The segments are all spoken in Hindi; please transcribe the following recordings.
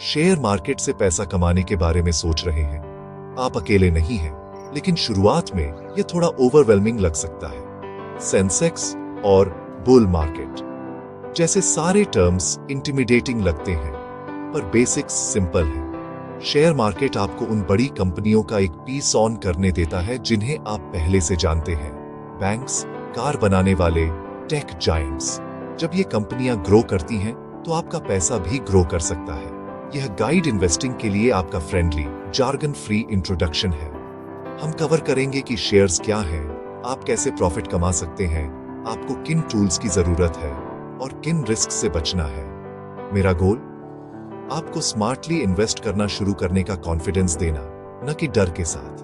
शेयर मार्केट से पैसा कमाने के बारे में सोच रहे हैं? आप अकेले नहीं हैं, लेकिन शुरुआत में यह थोड़ा ओवरवेलमिंग लग सकता है। सेंसेक्स और बुल मार्केट जैसे सारे टर्म्स इंटिमिडेटिंग लगते हैं, पर बेसिक्स सिंपल है। शेयर मार्केट आपको उन बड़ी कंपनियों का एक पीस ऑन करने देता है जिन्हें आप पहले से जानते हैं। बैंक्स, कार बनाने वाले, टेक जायंट्स। जब ये कंपनियां ग्रो करती हैं, तो आपका पैसा भी ग्रो कर सकता है। यह गाइड इन्वेस्टिंग के लिए आपका फ्रेंडली, जार्गन फ्री इंट्रोडक्शन है। हम कवर करेंगे कि शेयर्स क्या हैं, आप कैसे प्रॉफिट कमा सकते हैं, आपको किन टूल्स की जरूरत है और किन रिस्क से बचना है। मेरा गोल, आपको स्मार्टली इन्वेस्ट करना शुरू करने का कॉन्फिडेंस देना, न कि डर के साथ।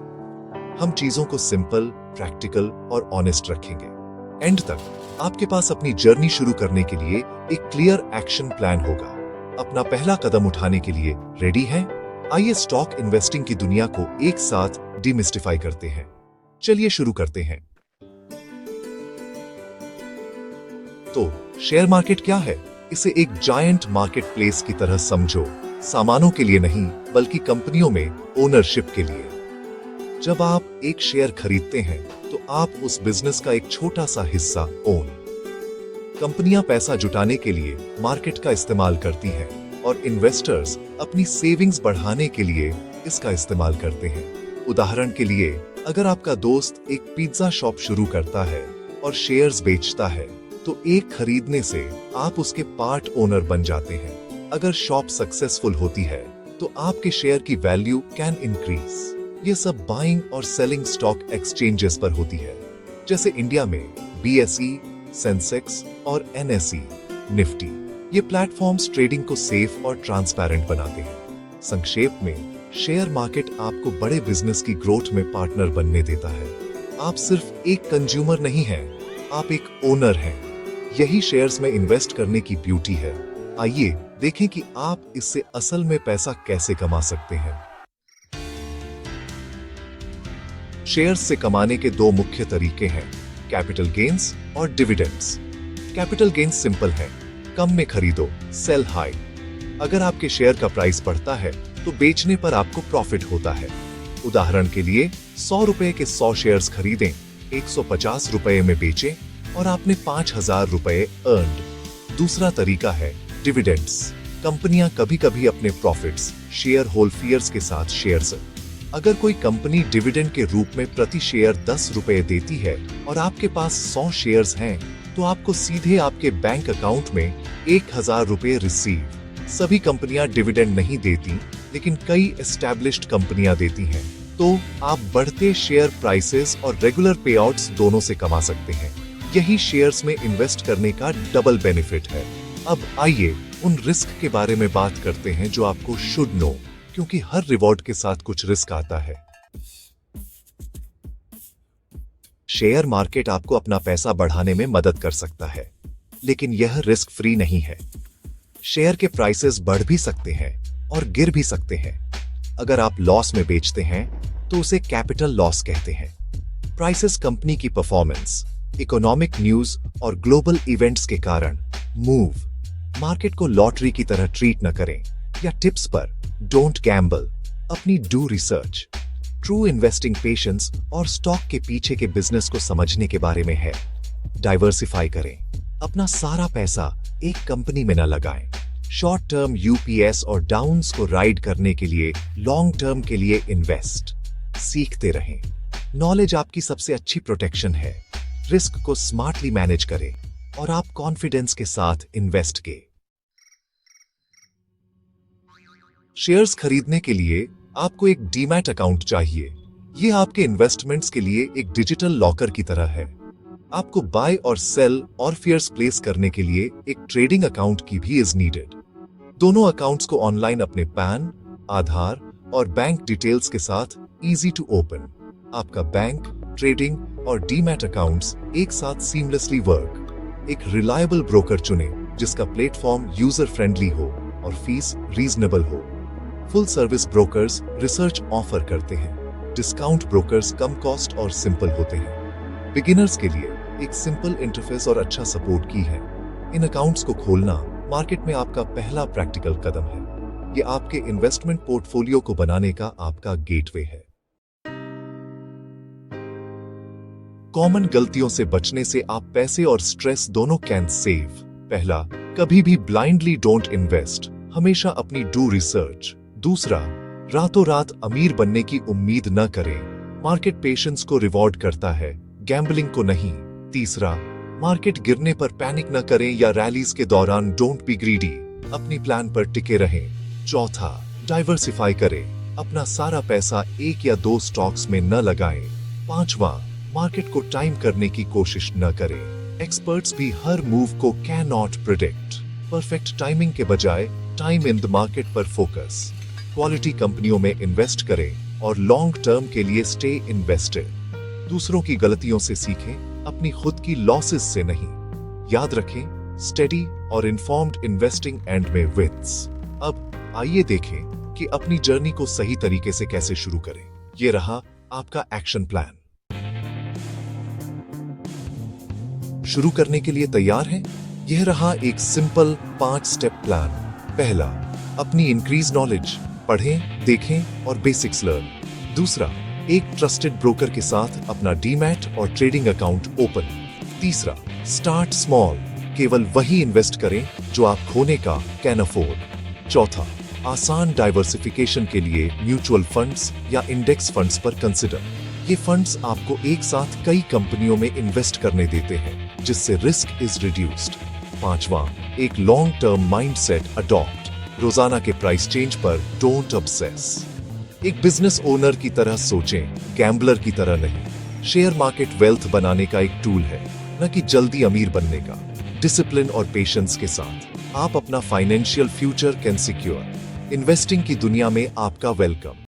हम चीजों को सिंपल, प्रैक्टिकल और ऑनेस्ट रखेंगे। एंड तक आपके पास अपनी जर्नी शुरू करने के लिए एक क्लियर एक्शन प्लान होगा। अपना पहला कदम उठाने के लिए रेडी हैं? आइए स्टॉक इन्वेस्टिंग की दुनिया को एक साथ डिमिस्टिफाई करते हैं। चलिए शुरू करते हैं। तो शेयर मार्केट क्या है? इसे एक जायंट मार्केट प्लेस की तरह समझो, सामानों के लिए नहीं बल्कि कंपनियों में ओनरशिप के लिए। जब आप एक शेयर खरीदते हैं, तो आप उस बिजनेस का एक छोटा सा हिस्सा ओन। कंपनियां पैसा जुटाने के लिए मार्केट का इस्तेमाल करती हैं और इन्वेस्टर्स अपनी सेविंग्स बढ़ाने के लिए इसका इस्तेमाल करते हैं। उदाहरण के लिए, अगर आपका दोस्त एक पिज्जा शॉप शुरू करता है और शेयर्स बेचता है, तो एक खरीदने से आप उसके पार्ट ओनर बन जाते हैं। अगर शॉप सक्सेसफुल होती है, तो आपके शेयर की वैल्यू कैन इंक्रीज। ये सब बाइंग और सेलिंग स्टॉक एक्सचेंजेस पर होती है, जैसे इंडिया में BSE, सेंसेक्स और NSE, निफ्टी। ये प्लेटफॉर्म्स ट्रेडिंग को सेफ और ट्रांसपेरेंट बनाते हैं। संक्षेप में, शेयर मार्केट आपको बड़े बिजनेस की ग्रोथ में पार्टनर बनने देता है। आप सिर्फ एक कंज्यूमर नहीं हैं, आप एक ओनर हैं। यही शेयर्स में इन्वेस्ट करने की ब्यूटी है। आइए देखें कि आप इससे असल में पैसा कैसे कमा सकते हैं। शेयर्स से कमाने के दो मुख्य तरीके हैं, कैपिटल गेन्स और डिविडेंड्स। कैपिटल गेन्स सिंपल है, कम में खरीदो, सेल हाई। अगर आपके शेयर का प्राइस बढ़ता है, तो बेचने पर आपको प्रॉफिट होता है। उदाहरण के लिए, 100 रुपए के 100 शेयर्स खरीदें, 150 रुपए में बेचें और आपने 5000 रुपए अर्न्ड। दूसरा तरीका है डिविडेंड्स। कंपनियां कभी कभी अपने प्रॉफिट्स शेयर होल्डर्स के साथ शेयर्स। अगर कोई कंपनी डिविडेंड के रूप में प्रति शेयर 10 रुपए देती है और आपके पास 100 शेयर्स हैं, तो आपको सीधे आपके बैंक अकाउंट में 1000 रुपए रिसीव। सभी कंपनियां डिविडेंड नहीं देती, लेकिन कई एस्टैब्लिश्ड कंपनियां देती हैं। तो आप बढ़ते शेयर प्राइसेस और रेगुलर पे आउट्स दोनों से कमा सकते हैं। यही शेयर्स में इन्वेस्ट करने का डबल बेनिफिट है। अब आइए उन रिस्क के बारे में बात करते हैं जो आपको शुड नो, क्योंकि हर रिवॉर्ड के साथ कुछ रिस्क आता है। शेयर मार्केट आपको अपना पैसा बढ़ाने में मदद कर सकता है, लेकिन यह रिस्क फ्री नहीं है। शेयर के प्राइसेस बढ़ भी सकते हैं और गिर भी सकते हैं। अगर आप लॉस में बेचते हैं, तो उसे कैपिटल लॉस कहते हैं। प्राइसेस कंपनी की परफॉर्मेंस, इकोनॉमिक न्यूज और ग्लोबल इवेंट्स के कारण मूव। मार्केट को लॉटरी की तरह ट्रीट न करें, या टिप्स पर डोंट गैम्बल। अपनी do research. True investing patience और स्टॉक के पीछे के बिजनेस को समझने के बारे में है। डाइवर्सिफाई करें। अपना सारा पैसा एक कंपनी में न लगाएं। शॉर्ट टर्म UPS और डाउन्स को राइड करने के लिए लॉन्ग टर्म के लिए इन्वेस्ट। सीखते रहें। नॉलेज आपकी सबसे अच्छी प्रोटेक्शन है। रिस्क को स्मार्टली मैनेज करें और आप कॉन्फिडेंस के साथ इन्वेस्ट के। शेयर्स खरीदने के लिए आपको एक डीमैट अकाउंट चाहिए। यह आपके इन्वेस्टमेंट्स के लिए एक डिजिटल लॉकर की तरह है। आपको बाय और सेल और शेयर्स प्लेस करने के लिए एक ट्रेडिंग अकाउंट की भी इज नीडेड। दोनों अकाउंट्स को ऑनलाइन अपने पैन, आधार और बैंक डिटेल्स के साथ इजी टू ओपन। आपका बैंक, ट्रेडिंग और डीमैट अकाउंट्स एक साथ सीमलेसली वर्क। एक रिलायबल ब्रोकर चुनें जिसका प्लेटफॉर्म यूजर फ्रेंडली हो और फीस रीजनेबल हो। Full service brokers research offer करते हैं। डिस्काउंट ब्रोकर्स कम कॉस्ट और सिंपल होते हैं। बिगिनर्स के लिए एक सिंपल इंटरफेस और अच्छा सपोर्ट की है। इन अकाउंट्स को खोलना मार्केट में आपका पहला प्रैक्टिकल कदम है। ये आपके इन्वेस्टमेंट पोर्टफोलियो को बनाने का आपका गेटवे है। कॉमन गलतियों से बचने से आप पैसे और स्ट्रेस दोनों कैन सेव। पहला, कभी भी ब्लाइंडली डोंट इन्वेस्ट, हमेशा अपनी डू रिसर्च। दूसरा, रातों रात अमीर बनने की उम्मीद न करें, मार्केट पेशेंस को रिवॉर्ड करता है, गैम्बलिंग को नहीं। तीसरा, मार्केट गिरने पर पैनिक न करें या रैलीज के दौरान डोंट बी ग्रीडी, अपनी प्लान पर टिके रहें। चौथा, डाइवर्सिफाई करें, अपना सारा पैसा एक या दो स्टॉक्स में न लगाएं। पांचवा, मार्केट को टाइम करने की कोशिश न करें, एक्सपर्ट्स भी हर मूव को can not predict. Perfect timing के बजाय टाइम इन द मार्केट पर फोकस। क्वालिटी कंपनियों में इन्वेस्ट करें और लॉन्ग टर्म के लिए स्टे इन्वेस्टेड। दूसरों की गलतियों से सीखें, अपनी खुद की लॉसेस से नहीं। याद रखें, स्टेडी और इन्फॉर्म्ड इन्वेस्टिंग एंड में विंस। अब आइए देखें कि अपनी जर्नी को सही तरीके से कैसे शुरू करें। ये रहा आपका एक्शन प्लान। शुरू करने के लिए तैयार हैं? यह रहा एक सिंपल 5 स्टेप प्लान। पहला, अपनी इंक्रीज नॉलेज, पढ़ें, देखें और बेसिक्स लर्न। दूसरा, एक ट्रस्टेड ब्रोकर के साथ अपना डीमैट और ट्रेडिंग अकाउंट ओपन। तीसरा, स्टार्ट स्मॉल, केवल वही इन्वेस्ट करें जो आप खोने का कैन अफोर्ड। चौथा, आसान डाइवर्सिफिकेशन के लिए म्यूचुअल फंड्स या इंडेक्स फंड्स पर कंसिडर। ये फंड्स आपको एक साथ कई कंपनियों में इन्वेस्ट करने देते हैं, जिससे रिस्क इज रिड्यूस्ड। पांचवा, एक लॉन्ग टर्म माइंडसेट अडॉप्ट, रोजाना के प्राइस चेंज पर डोंट ऑब्सेस। एक बिजनेस ओनर की तरह सोचें, गैम्बलर की तरह नहीं। शेयर मार्केट वेल्थ बनाने का एक टूल है, न कि जल्दी अमीर बनने का। डिसिप्लिन और पेशेंस के साथ आप अपना financial future can secure. Investing की दुनिया में आपका वेलकम।